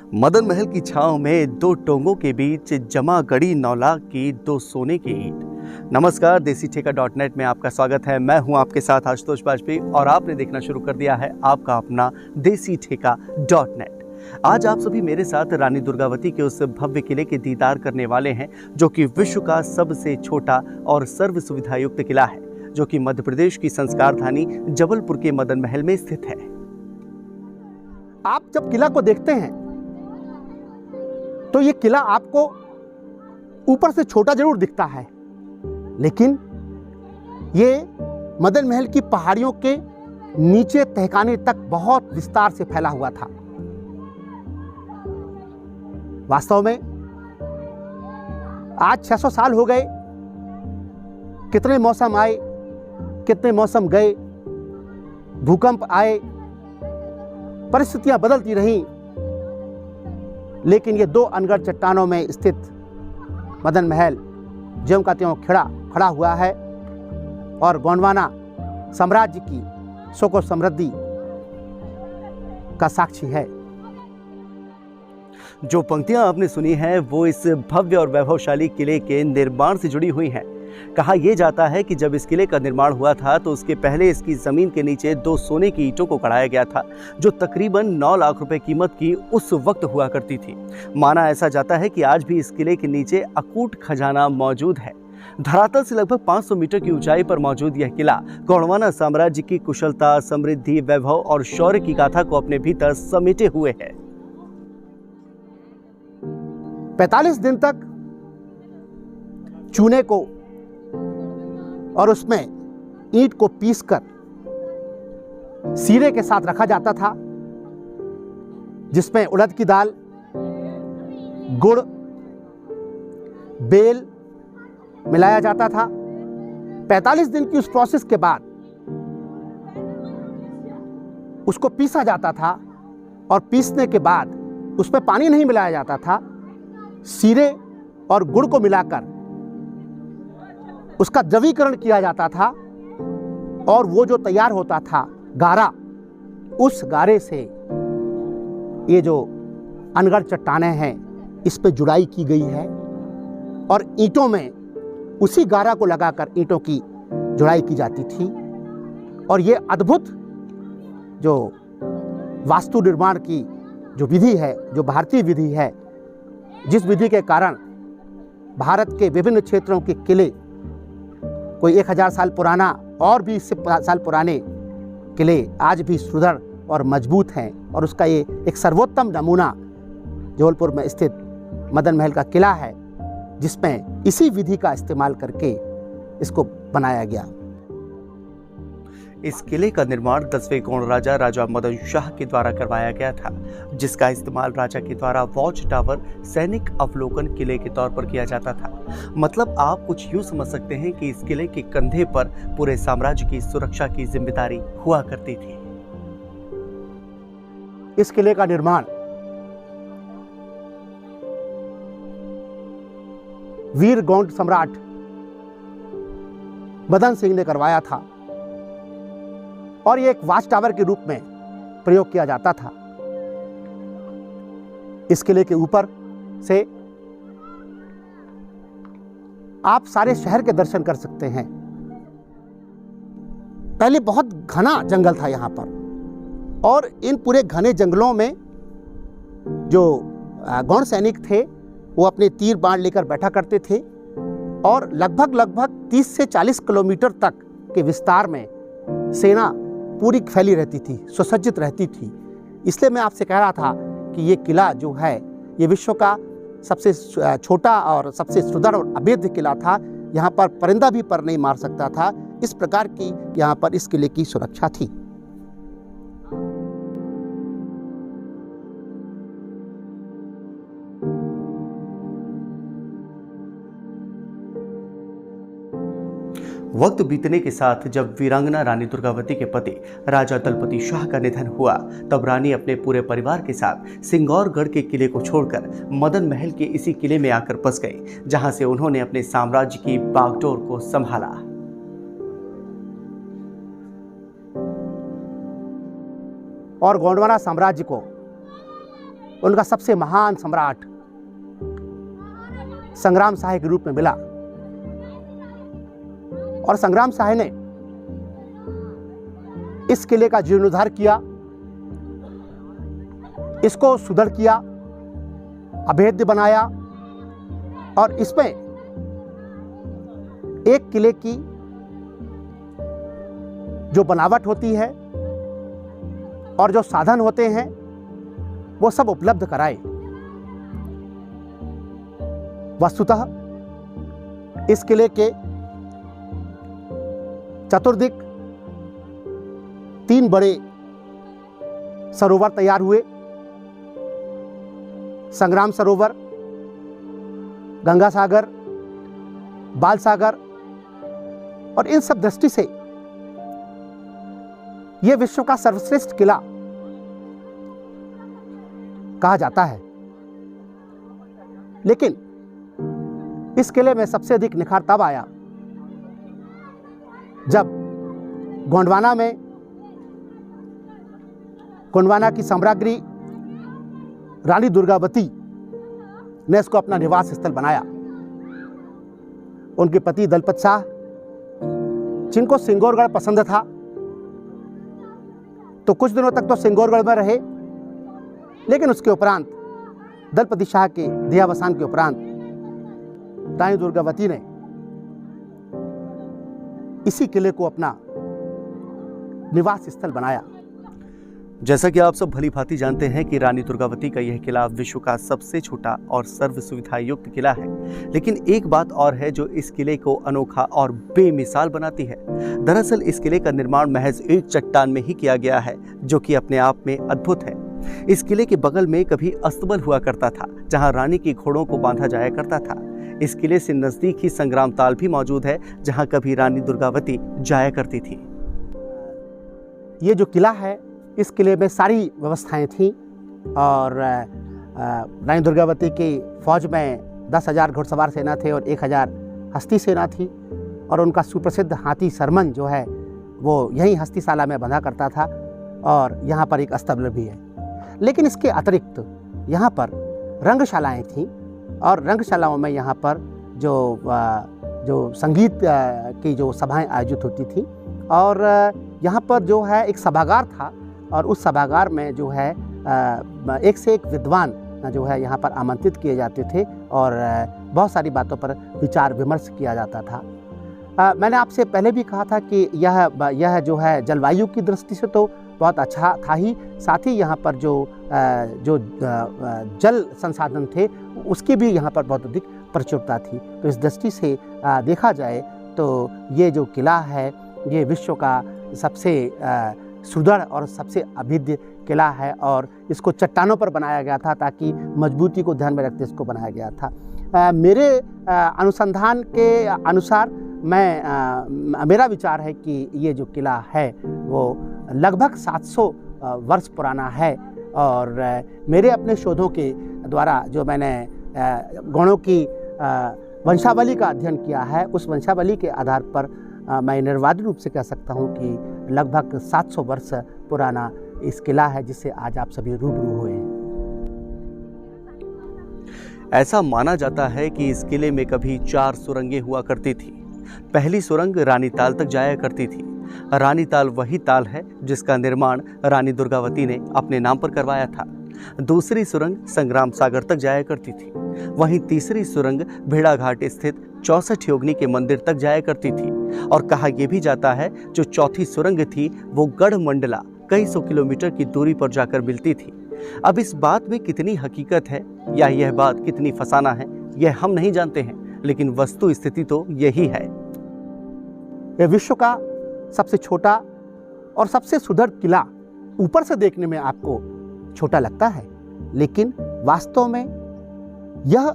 मदन महल की छांव में दो टोंगों के बीच जमा गड़ी 9 लाख की 2 सोने की ईंट। नमस्कार, देसी ठेका .net में आपका स्वागत है। मैं हूं आपके साथ आशुतोष वाजपेयी और आपने देखना शुरू कर दिया है आपका अपना देसी ठेका .net। आज आप सभी मेरे साथ रानी दुर्गावती के उस भव्य किले के दीदार करने वाले हैं जो कि विश्व का सबसे छोटा और सर्व सुविधा युक्त किला है, जो कि मध्य प्रदेश की संस्कार धानी जबलपुर के मदन महल में स्थित है। आप जब किला को देखते हैं तो ये किला आपको ऊपर से छोटा जरूर दिखता है, लेकिन ये मदन महल की पहाड़ियों के नीचे तहखाने तक बहुत विस्तार से फैला हुआ था। वास्तव में आज 600 साल हो गए। कितने मौसम आए, कितने मौसम गए, भूकंप आए, परिस्थितियां बदलती रहीं, लेकिन ये दो अनगढ़ चट्टानों में स्थित मदन महल ज्यों का त्यों खड़ा हुआ है और गोंडवाना साम्राज्य की सुख और समृद्धि का साक्षी है। जो पंक्तियां आपने सुनी हैं वो इस भव्य और वैभवशाली किले के निर्माण से जुड़ी हुई हैं। कहा यह जाता है कि जब इस किले का निर्माण हुआ था तो उसके पहले इसकी जमीन के नीचे 2 सोने की ईंटों को गड़ाया गया था, जो तकरीबन 9 लाख रुपए कीमत की उस वक्त हुआ करती थी। माना ऐसा जाता है कि आज भी इस किले के नीचे अकूट खजाना मौजूद है। धरातल से लगभग 500 मीटर की ऊंचाई पर मौजूद यह किला गोंडवाना साम्राज्य की कुशलता, समृद्धि, वैभव और शौर्य की गाथा को अपने भीतर समेटे हुए है। 45 दिन तक चूने को और उसमें ईंट को पीसकर सीरे के साथ रखा जाता था, जिसमें उड़द की दाल, गुड़, बेल मिलाया जाता था। 45 दिन की उस प्रोसेस के बाद उसको पीसा जाता था और पीसने के बाद उसमें पानी नहीं मिलाया जाता था। सीरे और गुड़ को मिलाकर उसका द्रवीकरण किया जाता था और वो जो तैयार होता था गारा, उस गारे से ये जो अनगढ़ चट्टानें हैं इस पे जुड़ाई की गई है और ईंटों में उसी गारा को लगाकर ईंटों की जुड़ाई की जाती थी। और ये अद्भुत जो वास्तु निर्माण की जो विधि है, जो भारतीय विधि है, जिस विधि के कारण भारत के विभिन्न क्षेत्रों के किले, कोई 1000 साल पुराना और भी इससे साल पुराने किले आज भी सुदृढ़ और मजबूत हैं, और उसका ये एक सर्वोत्तम नमूना जबलपुर में स्थित मदन महल का किला है, जिसमें इसी विधि का इस्तेमाल करके इसको बनाया गया। इस किले का निर्माण 10वें गोंड राजा मदन शाह के द्वारा करवाया गया था, जिसका इस्तेमाल राजा के द्वारा वॉच टावर, सैनिक अवलोकन किले के तौर पर किया जाता था। मतलब आप कुछ यूं समझ सकते हैं कि इस किले के कंधे पर पूरे साम्राज्य की सुरक्षा की जिम्मेदारी हुआ करती थी। इस किले का निर्माण वीर गोंड सम्राट मदन सिंह ने करवाया था और ये एक वॉच टावर के रूप में प्रयोग किया जाता था। इस किले के ऊपर से आप सारे शहर के दर्शन कर सकते हैं। पहले बहुत घना जंगल था यहाँ पर, और इन पूरे घने जंगलों में जो गौड़ सैनिक थे वो अपने तीर बाण लेकर बैठा करते थे और लगभग 30 से 40 किलोमीटर तक के विस्तार में सेना पूरी फैली रहती थी, सुसज्जित रहती थी। इसलिए मैं आपसे कह रहा था कि ये किला जो है ये विश्व का सबसे छोटा और सबसे सुदृढ़ और अभेद्य किला था। यहाँ पर परिंदा भी पर नहीं मार सकता था। इस प्रकार की यहाँ पर इस किले की सुरक्षा थी। वक्त बीतने के साथ जब वीरांगना रानी दुर्गावती के पति राजा दलपति शाह का निधन हुआ, तब रानी अपने पूरे परिवार के साथ सिंगौरगढ़ के किले को छोड़कर मदन महल के इसी किले में आकर बस गए, जहां से उन्होंने अपने साम्राज्य की बागडोर को संभाला। और गोंडवाना साम्राज्य को उनका सबसे महान सम्राट संग्राम शाह के रूप में मिला। और संग्राम शाह ने इस किले का जीर्णोद्धार किया, इसको सुदृढ़ किया, अभेद्य बनाया और इसमें एक किले की जो बनावट होती है और जो साधन होते हैं वो सब उपलब्ध कराए। वस्तुतः इस किले के चतुर्दिक 3 बड़े सरोवर तैयार हुए, संग्राम सरोवर, गंगा सागर, बाल सागर, और इन सब दृष्टि से यह विश्व का सर्वश्रेष्ठ किला कहा जाता है। लेकिन इस किले में सबसे अधिक निखार तब आया जब गोंडवाना की सम्राज्ञी रानी दुर्गावती ने इसको अपना निवास स्थल बनाया। उनके पति दलपत शाह, जिनको सिंगौरगढ़ पसंद था, तो कुछ दिनों तक तो सिंगौरगढ़ में रहे, लेकिन उसके उपरांत दलपति शाह के देहावसान के उपरांत रानी दुर्गावती ने इसी किले को अपना निवास स्थल बनाया। जैसा कि आप सब भली भांति जानते हैं कि रानी दुर्गावती का यह किला विश्व का सबसे छोटा और सर्व सुविधा युक्त किला है। लेकिन एक बात और है जो इस किले को अनोखा और बेमिसाल बनाती है। दरअसल इस किले का निर्माण महज एक चट्टान में ही किया गया है, जो कि अपने आप में अद्भुत है। इस किले के बगल में कभी अस्तबल हुआ करता था, जहां रानी की घोड़ों को बांधा जाया करता था। इस किले से नजदीक ही संग्राम ताल भी मौजूद है, जहां कभी रानी दुर्गावती जाया करती थी। ये जो किला है, इस किले में सारी व्यवस्थाएं थीं और रानी दुर्गावती की फौज में 10,000 घुड़सवार सेना थे और 1,000 हस्ती सेना थी। और उनका सुप्रसिद्ध हाथी सरमन जो है वो यहीं हस्तीशाला में बंधा करता था और यहाँ पर एक अस्तबल भी है। लेकिन इसके अतिरिक्त यहाँ पर रंगशालाएं थीं और रंगशालाओं में यहाँ पर जो संगीत की जो सभाएं आयोजित होती थी और यहाँ पर जो है एक सभागार था और उस सभागार में जो है एक से एक विद्वान जो है यहाँ पर आमंत्रित किए जाते थे और बहुत सारी बातों पर विचार विमर्श किया जाता था। मैंने आपसे पहले भी कहा था कि यह जो है जलवायु की दृष्टि से तो बहुत अच्छा था ही, साथ ही यहाँ पर जो जल संसाधन थे उसकी भी यहाँ पर बहुत अधिक प्रचुरता थी। तो इस दृष्टि से देखा जाए तो ये जो किला है ये विश्व का सबसे सुदृढ़ और सबसे अभेद्य किला है और इसको चट्टानों पर बनाया गया था ताकि मजबूती को ध्यान में रखते इसको बनाया गया था। मेरे अनुसंधान के अनुसार मेरा विचार है कि ये जो किला है वो लगभग 700 वर्ष पुराना है और मेरे अपने शोधों के द्वारा जो मैंने गौड़ों की वंशावली का अध्ययन किया है, उस वंशावली के आधार पर मैं निर्वाध रूप से कह सकता हूँ कि लगभग 700 वर्ष पुराना इस किला है जिससे आज आप सभी रूबरू हुए हैं। ऐसा माना जाता है कि इस किले में कभी 4 सुरंगें हुआ करती थी। पहली सुरंग रानी ताल तक जाया करती थी। रानी ताल वही ताल है जिसका निर्माण रानी दुर्गावती ने अपने नाम पर करवाया था। दूसरी सुरंग संग्राम सागर तक जाया करती थी। वहीं तीसरी सुरंग भेड़ाघाट स्थित 64 योगिनी के मंदिर तक जाया करती थी और कहा यह भी जाता है जो चौथी सुरंग थी वो गढ़ मंडला कई सौ किलोमीटर की दूरी पर जाकर मिलती थी। अब इस बात में कितनी हकीकत है या यह बात कितनी फसाना है यह हम नहीं जानते हैं, लेकिन वस्तु स्थिति तो यही है। यह विश्व का सबसे छोटा और सबसे सुदृढ़ किला ऊपर से देखने में आपको छोटा लगता है, लेकिन वास्तव में यह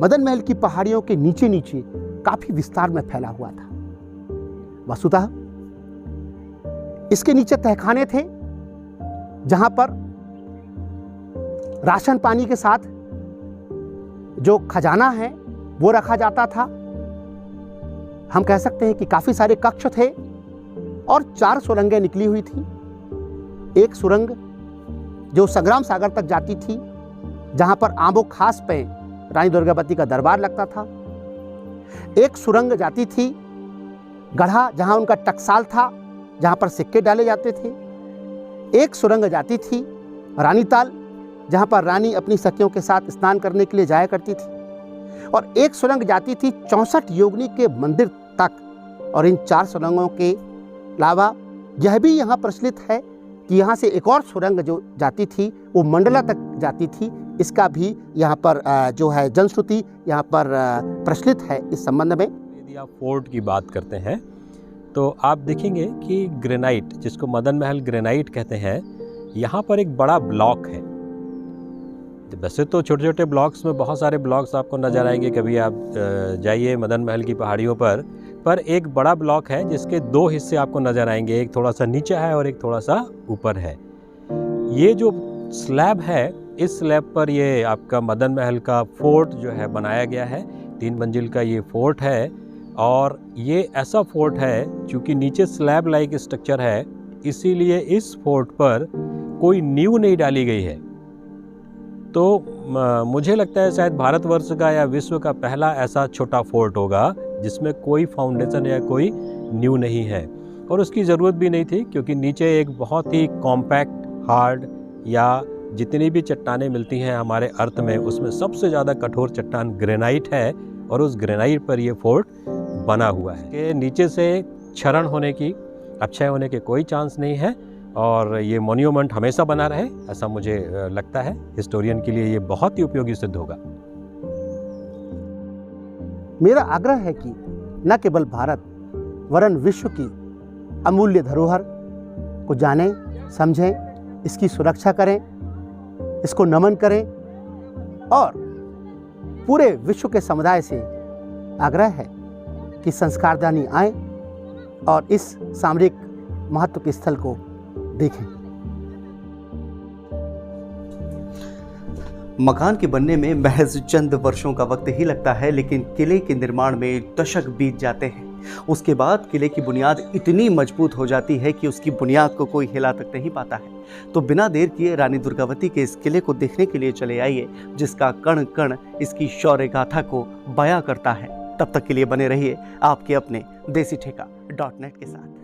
मदन महल की पहाड़ियों के नीचे नीचे काफी विस्तार में फैला हुआ था। वस्तुतः इसके नीचे तहखाने थे जहां पर राशन पानी के साथ जो खजाना है वो रखा जाता था। हम कह सकते हैं कि काफी सारे कक्ष थे और 4 सुरंगें निकली हुई थी। एक सुरंग जो संग्राम सागर तक जाती थी जहाँ पर आंबो खास पे रानी दुर्गावती का दरबार लगता था। एक सुरंग जाती थी गढ़ा, जहाँ उनका टकसाल था, जहाँ पर सिक्के डाले जाते थे। एक सुरंग जाती थी रानीताल, जहाँ पर रानी अपनी सखियों के साथ स्नान करने के लिए जाया करती थी। और एक सुरंग जाती थी 64 योगिनी के मंदिर तक। और इन 4 सुरंगों के अलावा यह भी यहाँ प्रचलित है कि यहाँ से एक और सुरंग जो जाती थी वो मंडला तक जाती थी। इसका भी यहाँ पर जो है जनश्रुति यहाँ पर प्रचलित है इस संबंध में। यदि आप फोर्ट की बात करते हैं तो आप देखेंगे कि ग्रेनाइट, जिसको मदन महल ग्रेनाइट कहते हैं, यहाँ पर एक बड़ा ब्लॉक है। वैसे तो छोटे छोटे ब्लॉक्स में बहुत सारे ब्लॉक्स आपको नज़र आएंगे, कभी आप जाइए मदन महल की पहाड़ियों पर एक बड़ा ब्लॉक है जिसके 2 हिस्से आपको नज़र आएंगे, एक थोड़ा सा नीचे है और एक थोड़ा सा ऊपर है। ये जो स्लैब है, इस स्लैब पर ये आपका मदन महल का फोर्ट जो है बनाया गया है। 3 मंजिल का ये फोर्ट है और ये ऐसा फोर्ट है चूँकि नीचे स्लैब लाइक स्ट्रक्चर है, इसीलिए इस फोर्ट पर कोई नींव नहीं डाली गई है। तो मुझे लगता है शायद भारतवर्ष का या विश्व का पहला ऐसा छोटा फोर्ट होगा जिसमें कोई फाउंडेशन या कोई नींव नहीं है। और उसकी ज़रूरत भी नहीं थी, क्योंकि नीचे एक बहुत ही कॉम्पैक्ट, हार्ड या जितनी भी चट्टानें मिलती हैं हमारे अर्थ में, उसमें सबसे ज़्यादा कठोर चट्टान ग्रेनाइट है और उस ग्रेनाइट पर ये फोर्ट बना हुआ है कि नीचे से क्षरण होने की, क्षय होने के कोई चांस नहीं है और ये मॉन्यूमेंट हमेशा बना रहे, ऐसा मुझे लगता है। हिस्टोरियन के लिए ये बहुत ही उपयोगी सिद्ध होगा। मेरा आग्रह है कि न केवल भारत वरन विश्व की अमूल्य धरोहर को जानें, समझें, इसकी सुरक्षा करें, इसको नमन करें और पूरे विश्व के समुदाय से आग्रह है कि संस्कारदानी आए और इस सामरिक महत्व के स्थल को देखें। मकान के बनने में महज चंद वर्षों का वक्त ही लगता है, लेकिन किले के निर्माण में दशक बीत जाते हैं। उसके बाद किले की बुनियाद इतनी मजबूत हो जाती है कि उसकी बुनियाद को कोई हिला तक नहीं पाता है। तो बिना देर किए रानी दुर्गावती के इस किले को देखने के लिए चले आइए, जिसका कण कण इसकी शौर्य गाथा को बयां करता है। तब तक के लिए बने रहिए आपके अपने देसी ठेका .net के साथ।